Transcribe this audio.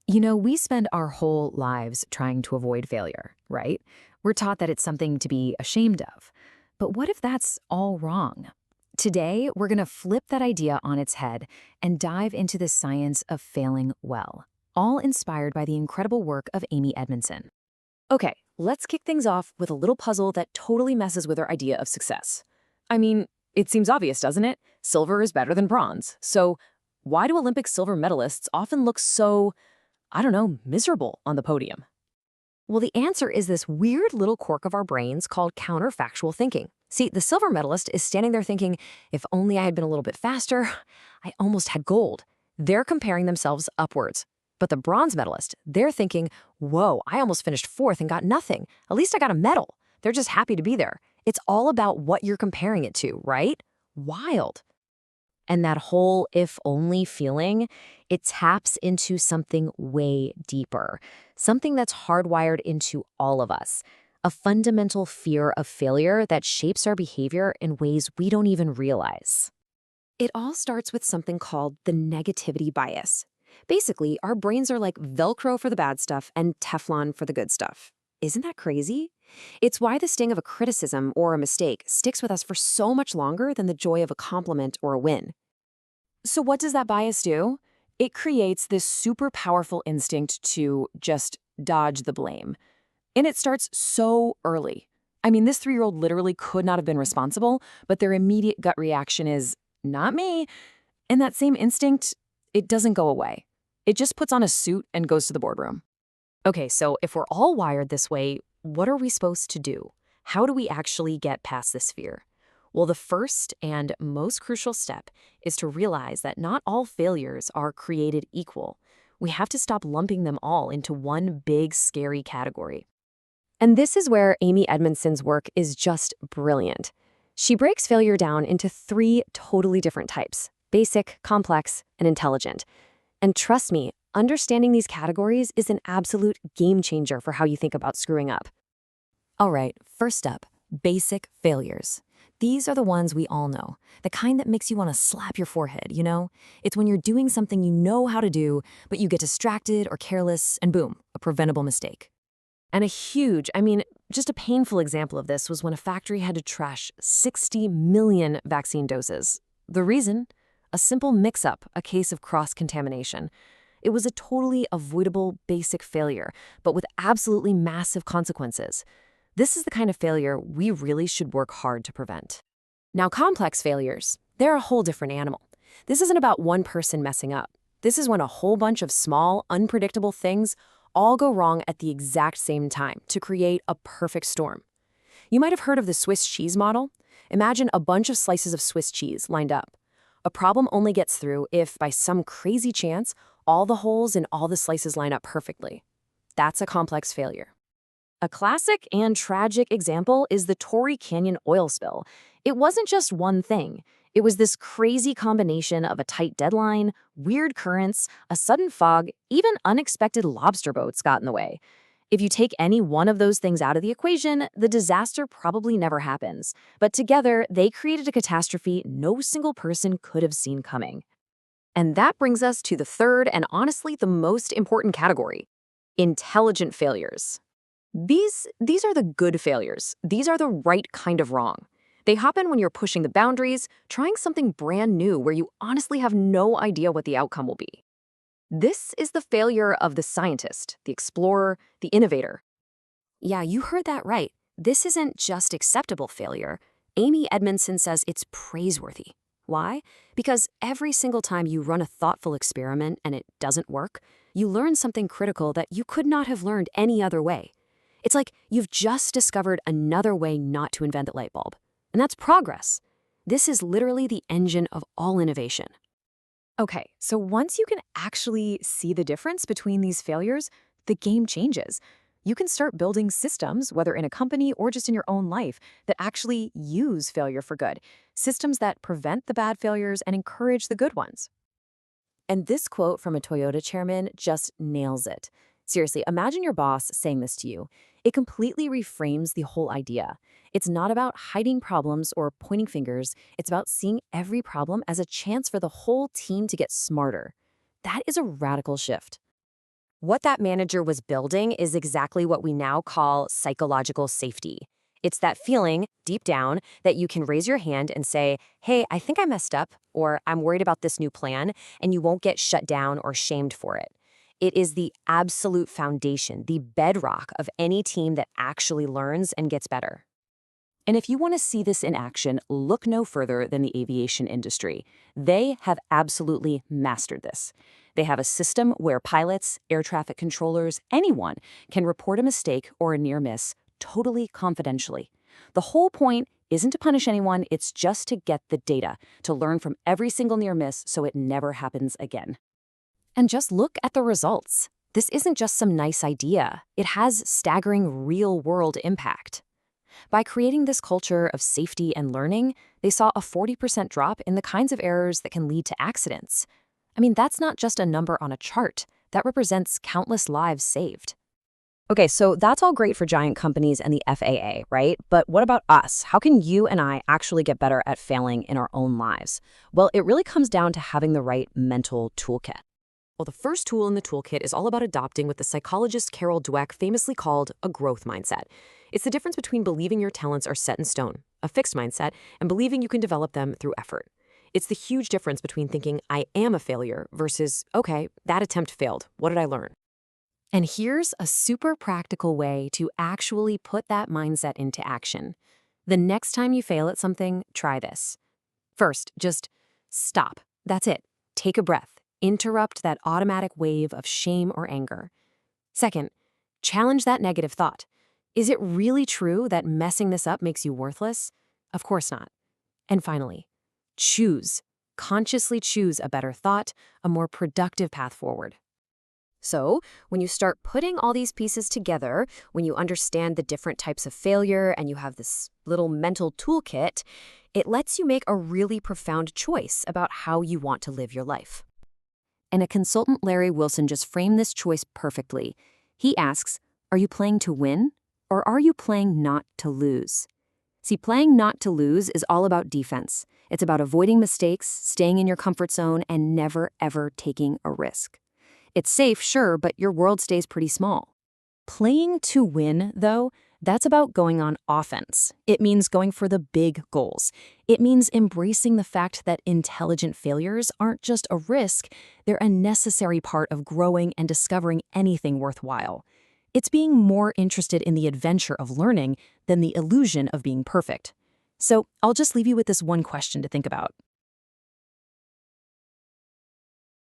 We spend our whole lives trying to avoid failure, right? We're taught that it's something to be ashamed of. But what if that's all wrong? Today, we're going to flip that idea on its head and dive into the science of failing well, all inspired by the incredible work of Amy Edmondson. Okay, let's kick things off with a little puzzle that totally messes with our idea of success. I mean, it seems obvious, doesn't it? Silver is better than bronze. So, why do Olympic silver medalists often look so, I don't know, miserable on the podium? Well, the answer is this weird little quirk of our brains called counterfactual thinking. See, the silver medalist is standing there thinking, if only I had been a little bit faster, I almost had gold. They're comparing themselves upwards. But the bronze medalist, they're thinking, whoa, I almost finished fourth and got nothing. At least I got a medal. They're just happy to be there. It's all about what you're comparing it to, right? Wild. And that whole if only feeling, it taps into something way deeper, something that's hardwired into all of us, a fundamental fear of failure that shapes our behavior in ways we don't even realize. It all starts with something called the negativity bias. Basically, our brains are like Velcro for the bad stuff and Teflon for the good stuff. Isn't that crazy? It's why the sting of a criticism or a mistake sticks with us for so much longer than the joy of a compliment or a win. So what does that bias do? It creates this super powerful instinct to just dodge the blame. And it starts so early. I mean, this 3-year-old literally could not have been responsible, but their immediate gut reaction is, not me. And that same instinct, it doesn't go away. It just puts on a suit and goes to the boardroom. Okay, so if we're all wired this way, what are we supposed to do? How do we actually get past this fear? Well, the first and most crucial step is to realize that not all failures are created equal. We have to stop lumping them all into one big, scary category. And this is where Amy Edmondson's work is just brilliant. She breaks failure down into 3 totally different types: basic, complex, and intelligent. And trust me, understanding these categories is an absolute game changer for how you think about screwing up. All right, first up, basic failures. These are the ones we all know, the kind that makes you want to slap your forehead, you know? It's when you're doing something you know how to do, but you get distracted or careless, and boom, a preventable mistake. And just a painful example of this was when a factory had to trash 60 million vaccine doses. The reason? A simple mix-up, a case of cross-contamination. It was a totally avoidable basic failure, but with absolutely massive consequences. This is the kind of failure we really should work hard to prevent. Now, complex failures, they're a whole different animal. This isn't about one person messing up. This is when a whole bunch of small, unpredictable things all go wrong at the exact same time to create a perfect storm. You might have heard of the Swiss cheese model. Imagine a bunch of slices of Swiss cheese lined up. A problem only gets through if, by some crazy chance, all the holes in all the slices line up perfectly. That's a complex failure. A classic and tragic example is the Torrey Canyon oil spill. It wasn't just one thing. It was this crazy combination of a tight deadline, weird currents, a sudden fog, even unexpected lobster boats got in the way. If you take any one of those things out of the equation, the disaster probably never happens. But together, they created a catastrophe no single person could have seen coming. And that brings us to the third and honestly the most important category: intelligent failures. These are the good failures. These are the right kind of wrong. They happen when you're pushing the boundaries, trying something brand new where you honestly have no idea what the outcome will be. This is the failure of the scientist, the explorer, the innovator. Yeah, you heard that right. This isn't just acceptable failure. Amy Edmondson says it's praiseworthy. Why? Because every single time you run a thoughtful experiment and it doesn't work, you learn something critical that you could not have learned any other way. It's like you've just discovered another way not to invent the light bulb. And that's progress. This is literally the engine of all innovation. Okay, so once you can actually see the difference between these failures, the game changes. You can start building systems, whether in a company or just in your own life, that actually use failure for good. Systems that prevent the bad failures and encourage the good ones. And this quote from a Toyota chairman just nails it. Seriously, imagine your boss saying this to you. It completely reframes the whole idea. It's not about hiding problems or pointing fingers. It's about seeing every problem as a chance for the whole team to get smarter. That is a radical shift. What that manager was building is exactly what we now call psychological safety. It's that feeling, deep down, that you can raise your hand and say, hey, I think I messed up, or I'm worried about this new plan, and you won't get shut down or shamed for it. It is the absolute foundation, the bedrock of any team that actually learns and gets better. And if you want to see this in action, look no further than the aviation industry. They have absolutely mastered this. They have a system where pilots, air traffic controllers, anyone can report a mistake or a near miss totally confidentially. The whole point isn't to punish anyone, it's just to get the data, to learn from every single near miss so it never happens again. And just look at the results. This isn't just some nice idea. It has staggering real-world impact. By creating this culture of safety and learning, they saw a 40% drop in the kinds of errors that can lead to accidents. I mean, that's not just a number on a chart. That represents countless lives saved. Okay, so that's all great for giant companies and the FAA, right? But what about us? How can you and I actually get better at failing in our own lives? Well, it really comes down to having the right mental toolkit. Well, the first tool in the toolkit is all about adopting what the psychologist Carol Dweck famously called a growth mindset. It's the difference between believing your talents are set in stone, a fixed mindset, and believing you can develop them through effort. It's the huge difference between thinking, I am a failure, versus, okay, that attempt failed. What did I learn? And here's a super practical way to actually put that mindset into action. The next time you fail at something, try this. First, just stop. That's it. Take a breath. Interrupt that automatic wave of shame or anger. Second, challenge that negative thought. Is it really true that messing this up makes you worthless? Of course not. And finally, choose. Consciously choose a better thought, a more productive path forward. So, when you start putting all these pieces together, when you understand the different types of failure and you have this little mental toolkit, it lets you make a really profound choice about how you want to live your life. And a consultant, Larry Wilson, just framed this choice perfectly. He asks, are you playing to win, or are you playing not to lose? See, playing not to lose is all about defense. It's about avoiding mistakes, staying in your comfort zone, and never, ever taking a risk. It's safe, sure, but your world stays pretty small. Playing to win, though, that's about going on offense. It means going for the big goals. It means embracing the fact that intelligent failures aren't just a risk, they're a necessary part of growing and discovering anything worthwhile. It's being more interested in the adventure of learning than the illusion of being perfect. So I'll just leave you with this one question to think about.